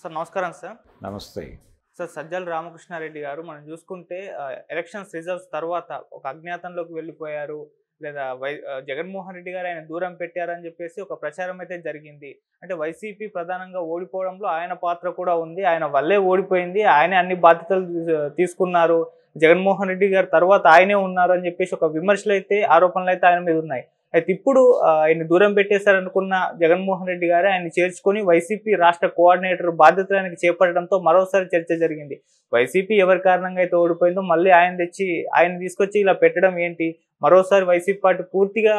Sir నమస్కారం sir. నమస్తే. Sir Sajjala Ramakrishna Reddy గారు మనం చూసుకుంటే ఎలక్షన్స్ రిజల్ట్స్ తర్వాత ఒక అజ్ఞాతంలోకి వెళ్ళిపోయారు. లేదా జగన్మోహన్ రెడ్డి గారు ఆయన దూరం పెట్టారని చెప్పేసి ఒక ప్రచారం అయితే జరిగింది. అంటే వైసీపీ ప్రధానంగా ఓడిపోవడంలో ఆయన పాత్ర కూడా ఉంది. ఆయన వల్లే ఓడిపోయింది. ఆయనే అన్ని బాధ్యతలు తీసుకున్నారు. జగన్మోహన్ రెడ్డి గారు తర్వాత ఆయనే ఉన్నారు అని చెప్పేసి ఒక విమర్శలైతే ఆరోపణలైతే ఆయన మీద ఉన్నాయి. అయితే ఇప్పుడు ఆయన్ని దూరం పెట్టేశారనుకున్న జగన్మోహన్ రెడ్డి గారే ఆయన్ని చేర్చుకొని వైసీపీ రాష్ట్ర కోఆర్డినేటర్ బాధ్యతలు ఆయనకి చేపట్టడంతో మరోసారి చర్చ జరిగింది. వైసీపీ ఎవరి కారణంగా అయితే ఓడిపోయిందో మళ్ళీ ఆయన తీసుకొచ్చి ఇలా పెట్టడం ఏంటి? మరోసారి వైసీపీ పార్టీ పూర్తిగా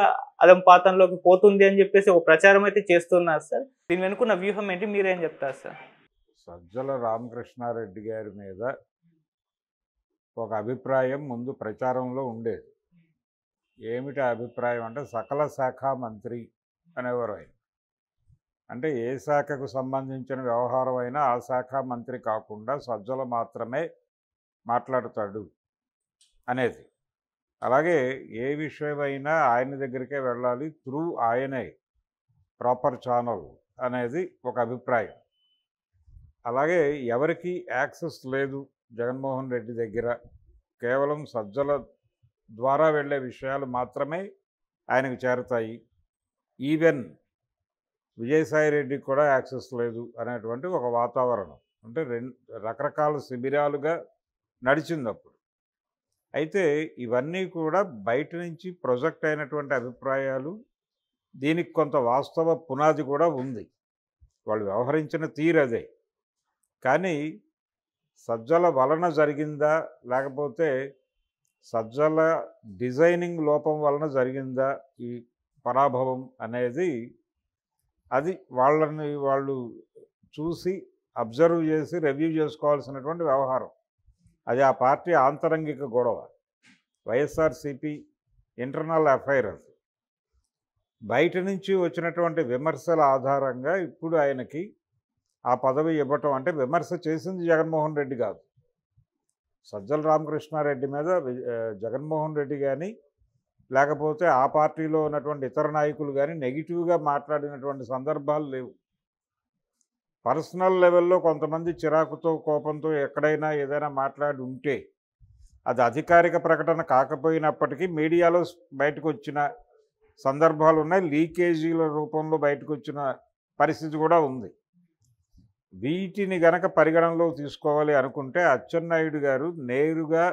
అధంపాతంలోకి పోతుంది అని చెప్పేసి ఒక ప్రచారం అయితే చేస్తున్నారు సార్. దీని వెనుకున్న వ్యూహం ఏంటి? మీరేం చెప్తారు సార్? సజ్జల రామకృష్ణారెడ్డి గారి మీద ఒక అభిప్రాయం ముందు ప్రచారంలో ఉండేది. ఏమిటి ఆ అభిప్రాయం అంటే సకల శాఖ మంత్రి అనేవారు ఆయన. అంటే ఏ శాఖకు సంబంధించిన వ్యవహారం అయినా ఆ శాఖ మంత్రి కాకుండా సజ్జల మాత్రమే మాట్లాడతాడు అనేది. అలాగే ఏ విషయమైనా ఆయన దగ్గరికే వెళ్ళాలి, త్రూ ఆయనే ప్రాపర్ ఛానల్ అనేది ఒక అభిప్రాయం. అలాగే ఎవరికి యాక్సెస్ లేదు జగన్మోహన్ రెడ్డి దగ్గర, కేవలం సజ్జల ద్వారా వెళ్ళే విషయాలు మాత్రమే ఆయనకు చేరుతాయి. ఈవెన్ విజయసాయి రెడ్డికి కూడా యాక్సెస్ లేదు అనేటువంటి ఒక వాతావరణం అంటే రకరకాల శిబిరాలుగా నడిచింది అప్పుడు. అయితే ఇవన్నీ కూడా బయట నుంచి ప్రొజెక్ట్ అయినటువంటి అభిప్రాయాలు. దీనికి కొంత వాస్తవ పునాది కూడా ఉంది. వాళ్ళు వ్యవహరించిన తీరు అదే. కానీ సజ్జల వలన జరిగిందా, లేకపోతే సజ్జల డిజైనింగ్ లోపం వలన జరిగిందా ఈ పరాభవం అనేది, అది వాళ్ళు చూసి అబ్జర్వ్ చేసి రివ్యూ చేసుకోవాల్సినటువంటి వ్యవహారం. అది ఆ పార్టీ ఆంతరంగిక గొడవ, వైఎస్ఆర్సీపీ ఇంటర్నల్ అఫైర్. అది బయట నుంచి వచ్చినటువంటి విమర్శల ఆధారంగా ఇప్పుడు ఆయనకి ఆ పదవి ఇవ్వటం. అంటే విమర్శ చేసింది జగన్మోహన్ రెడ్డి కాదు, సజ్జల రామకృష్ణారెడ్డి మీద జగన్మోహన్ రెడ్డి కానీ లేకపోతే ఆ పార్టీలో ఉన్నటువంటి ఇతర నాయకులు కానీ నెగిటివ్గా మాట్లాడినటువంటి సందర్భాలు లేవు. పర్సనల్ లెవెల్లో కొంతమంది చిరాకుతో కోపంతో ఎక్కడైనా ఏదైనా మాట్లాడి ఉంటే అది అధికారిక ప్రకటన కాకపోయినప్పటికీ మీడియాలో బయటకు వచ్చిన సందర్భాలు ఉన్నాయి. లీకేజీల రూపంలో బయటకు వచ్చిన పరిస్థితి కూడా ఉంది. వీటిని గనక పరిగణనలో తీసుకోవాలి అనుకుంటే అచ్చెన్నాయుడు గారు నేరుగా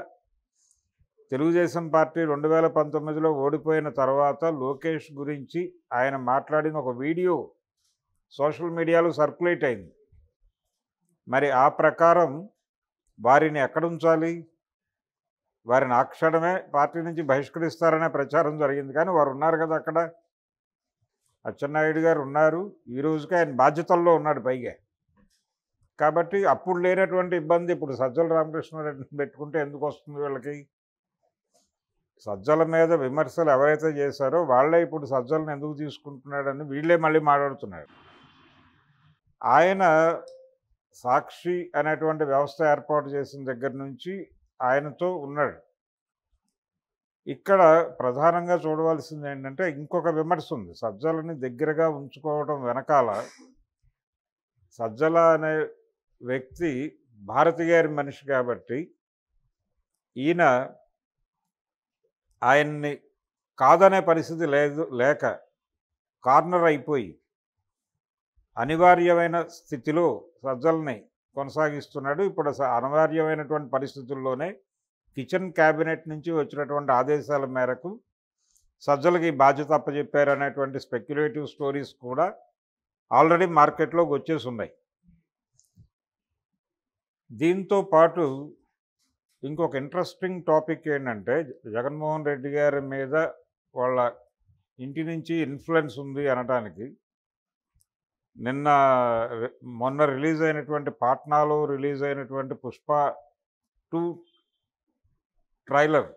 తెలుగుదేశం పార్టీ 2019లో ఓడిపోయిన తర్వాత లోకేష్ గురించి ఆయన మాట్లాడిన ఒక వీడియో సోషల్ మీడియాలో సర్క్యులేట్ అయింది. మరి ఆ ప్రకారం వారిని ఎక్కడుంచాలి, వారిని ఆ క్షణమే పార్టీ నుంచి బహిష్కరిస్తారనే ప్రచారం జరిగింది. కానీ వారు ఉన్నారు కదా అక్కడ, అచ్చెన్నాయుడు గారు ఉన్నారు. ఈ రోజుకి ఆయన బాధ్యతల్లో ఉన్నాడు పైగా. కాబట్టి అప్పుడు లేనటువంటి ఇబ్బంది ఇప్పుడు సజ్జల రామకృష్ణారెడ్డిని పెట్టుకుంటే ఎందుకు వస్తుంది వీళ్ళకి? సజ్జల మీద విమర్శలు ఎవరైతే చేశారో వాళ్ళే ఇప్పుడు సజ్జలను ఎందుకు తీసుకుంటున్నాడని వీళ్ళే మళ్ళీ మాట్లాడుతున్నారు. ఆయన సాక్షి అనేటువంటి వ్యవస్థ ఏర్పాటు చేసిన దగ్గర నుంచి ఆయనతో ఉన్నాడు. ఇక్కడ ప్రధానంగా చూడవలసింది ఏంటంటే ఇంకొక విమర్శ ఉంది. సజ్జలని దగ్గరగా ఉంచుకోవడం వెనకాల సజ్జల అనే వ్యక్తి భారతి గారి మనిషి కాబట్టి ఈయన ఆయన్ని కాదనే పరిస్థితి లేక కార్నర్ అయిపోయి అనివార్యమైన స్థితిలో సజ్జల్ని కొనసాగిస్తున్నాడు. ఇప్పుడు అనివార్యమైనటువంటి పరిస్థితుల్లోనే కిచెన్ క్యాబినెట్ నుంచి వచ్చినటువంటి ఆదేశాల మేరకు సజ్జలకి బాధ్యత అప్పచెప్పారు అనేటువంటి స్పెక్యులేటివ్ స్టోరీస్ కూడా ఆల్రెడీ మార్కెట్లోకి వచ్చేసి ఉన్నాయి. దీంతో పాటు ఇంకొక ఇంట్రెస్టింగ్ టాపిక్ ఏంటంటే జగన్మోహన్ రెడ్డి గారి మీద వాళ్ళ ఇంటి నుంచి ఇన్ఫ్లుయెన్స్ ఉంది అనడానికి మొన్న రిలీజ్ అయినటువంటి పాట్నాలో రిలీజ్ అయినటువంటి పుష్ప 2 ట్రైలర్,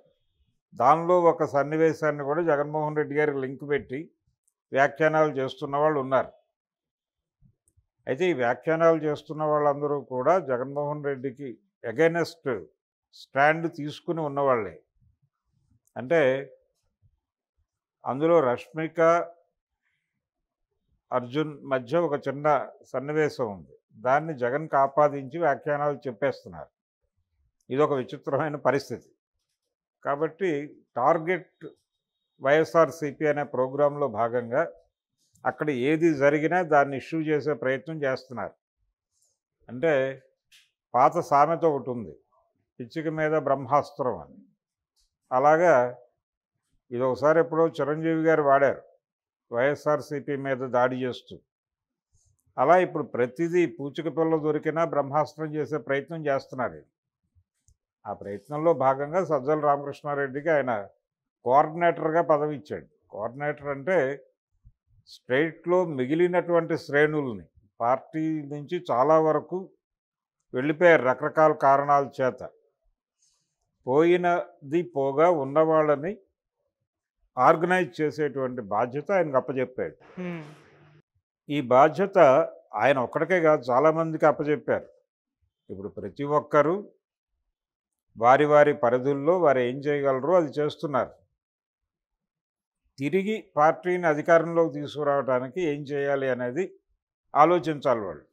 దానిలో ఒక సన్నివేశాన్ని కూడా జగన్మోహన్ రెడ్డి గారికి లింక్ పెట్టి వ్యాఖ్యానాలు చేస్తున్న వాళ్ళు ఉన్నారు. అయితే ఈ వ్యాఖ్యానాలు చేస్తున్న వాళ్ళందరూ కూడా జగన్మోహన్ రెడ్డికి అగైనెస్ట్ స్టాండ్ తీసుకుని ఉన్నవాళ్ళే. అంటే అందులో రష్మిక, అర్జున్ మధ్య ఒక చిన్న సన్నివేశం ఉంది. దాన్ని జగన్‌కి ఆపాదించి వ్యాఖ్యానాలు చెప్పేస్తున్నారు. ఇదొక విచిత్రమైన పరిస్థితి. కాబట్టి టార్గెట్ వైఎస్ఆర్‌సీపీ అనే ప్రోగ్రాంలో భాగంగా అక్కడ ఏది జరిగినా దాన్ని ఇష్యూ చేసే ప్రయత్నం చేస్తున్నారు. అంటే పాత సామెత ఒకటుంది. పిచ్చిక మీద బ్రహ్మాస్త్రం అని. అలాగా ఇదొకసారి ఎప్పుడో చిరంజీవి గారు వాడారు. వైఎస్ఆర్‌సీపీ మీద దాడి చేస్తూ. అలా ఇప్పుడు ప్రతిదీ పూచిక పిల్ల దొరికినా బ్రహ్మాస్త్రం చేసే ప్రయత్నం చేస్తున్నారు. ఆ ప్రయత్నంలో భాగంగా సజ్జల రామకృష్ణారెడ్డికి ఆయన కోఆర్డినేటర్గా పదవి ఇచ్చాడు. కోఆర్డినేటర్ అంటే స్టేట్లో మిగిలినటువంటి శ్రేణుల్ని పార్టీ నుంచి చాలా వరకు వెళ్ళిపోయారు రకరకాల కారణాల చేత. పోయినది పోగా ఉన్నవాళ్ళని ఆర్గనైజ్ చేసేటువంటి బాధ్యత ఆయనకు అప్పచెప్పాడు. ఈ బాధ్యత ఆయన ఒక్కడికే కాదు, చాలామందికి అప్పచెప్పారు. ఇప్పుడు ప్రతి ఒక్కరూ వారి వారి పరిధుల్లో వారు ఏం చేయగలరో అది చేస్తున్నారు. తిరిగి పార్టీని అధికారంలోకి తీసుకురావడానికి ఏం చేయాలి అనేది ఆలోచించాలి వాళ్ళు.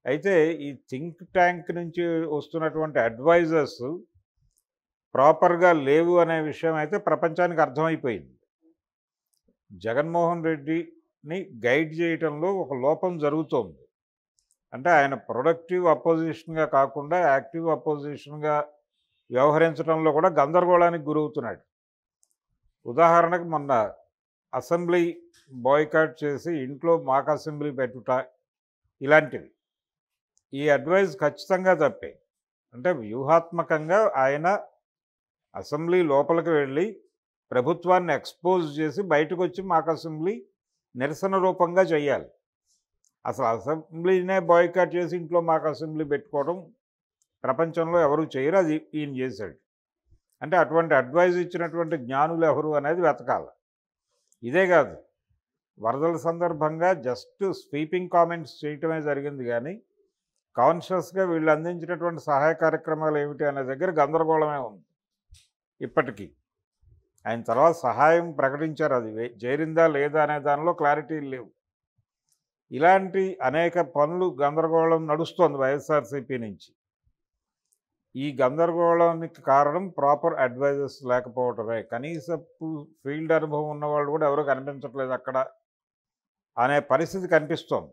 అయితే ఈ థింక్ ట్యాంక్ నుంచి వస్తున్నటువంటి అడ్వైజర్స్ ప్రాపర్గా లేవు అనే విషయం అయితే ప్రపంచానికి అర్థమైపోయింది. జగన్మోహన్ రెడ్డిని గైడ్ చేయటంలో ఒక లోపం జరుగుతోంది. అంటే ఆయన ప్రొడక్టివ్ అపోజిషన్గా కాకుండా యాక్టివ్ అపోజిషన్గా వ్యవహరించడంలో కూడా గందరగోళానికి గురవుతున్నాడు. ఉదాహరణకు మొన్న అసెంబ్లీ బాయ్కాట్ చేసి ఇంట్లో మాక్ అసెంబ్లీ పెట్టుట ఇలాంటివి. ఈ అడ్వైజ్ ఖచ్చితంగా తప్పే. అంటే వ్యూహాత్మకంగా ఆయన అసెంబ్లీ లోపలికి వెళ్ళి ప్రభుత్వాన్ని ఎక్స్పోజ్ చేసి బయటకు వచ్చి మాక్ అసెంబ్లీ నిరసన రూపంగా చేయాలి. అసలు అసెంబ్లీనే బాయ్కాట్ చేసి ఇంట్లో మాక్ అసెంబ్లీ పెట్టుకోవడం ప్రపంచంలో ఎవరు చేయరు, అది ఈయన చేశాడు. అంటే అటువంటి అడ్వైజ్ ఇచ్చినటువంటి జ్ఞానులు ఎవరు అనేది వెతకాలి. ఇదే కాదు, వరదల సందర్భంగా జస్ట్ స్వీపింగ్ కామెంట్స్ చేయటమే జరిగింది కానీ కాన్షియస్గా వీళ్ళు అందించినటువంటి సహాయ కార్యక్రమాలు ఏమిటి అనే దగ్గర గందరగోళమే ఉంది ఇప్పటికీ. ఆయన తర్వాత సహాయం ప్రకటించారు, అది చేరిందా లేదా అనే దానిలో క్లారిటీ లేవు. ఇలాంటి అనేక పనులు గందరగోళం నడుస్తోంది వైఎస్ఆర్సీపీ నుంచి. ఈ గందరగోళానికి కారణం ప్రాపర్ అడ్వైజర్స్ లేకపోవటమే. కనీసపు ఫీల్డ్ అనుభవం ఉన్నవాళ్ళు కూడా ఎవరు కనిపించట్లేదు అక్కడ అనే పరిస్థితి కనిపిస్తోంది.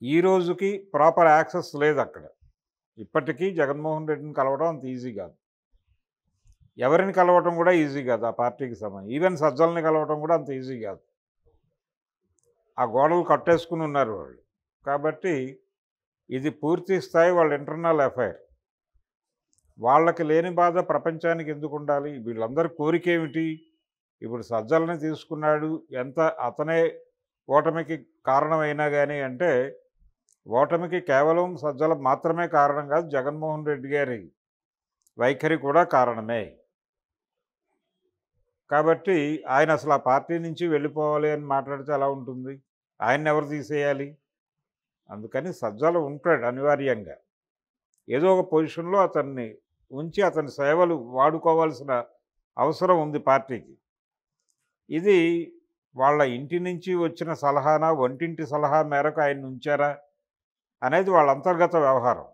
ఈ రోజుకి ప్రాపర్ యాక్సెస్ లేదు అక్కడ. ఇప్పటికీ జగన్మోహన్ రెడ్డిని కలవడం అంత ఈజీ కాదు, ఎవరిని కలవటం కూడా ఈజీ కాదు ఆ పార్టీకి సంబంధించి. ఈవెన్ సజ్జల్ని కలవటం కూడా అంత ఈజీ కాదు. ఆ గోడలు కట్టేసుకుని ఉన్నారు వాళ్ళు. కాబట్టి ఇది పూర్తి స్థాయి వాళ్ళ ఇంటర్నల్ అఫైర్. వాళ్ళకి లేని బాధ ప్రపంచానికి ఎందుకు ఉండాలి? వీళ్ళందరి కోరిక ఏమిటి? ఇప్పుడు సజ్జల్ని తీసుకున్నాడు, ఎంత అతనే ఓటమికి కారణమైనా కానీ అంటే ఓటమికి కేవలం సజ్జల మాత్రమే కారణం కాదు, జగన్మోహన్ రెడ్డి గారి వైఖరి కూడా కారణమే. కాబట్టి ఆయన అసలు ఆ పార్టీ నుంచి వెళ్ళిపోవాలి అని మాట్లాడితే ఎలా ఉంటుంది? ఆయన్ని ఎవరు తీసేయాలి? అందుకని సజ్జల ఉంటాడు అనివార్యంగా. ఏదో ఒక పొజిషన్లో అతన్ని ఉంచి అతని సేవలు వాడుకోవాల్సిన అవసరం ఉంది పార్టీకి. ఇది వాళ్ళ ఇంటి నుంచి వచ్చిన సలహానా, వంటింటి సలహా మేరకు ఆయన ఉంచారా అనేది వాళ్ళ అంతర్గత వ్యవహారం.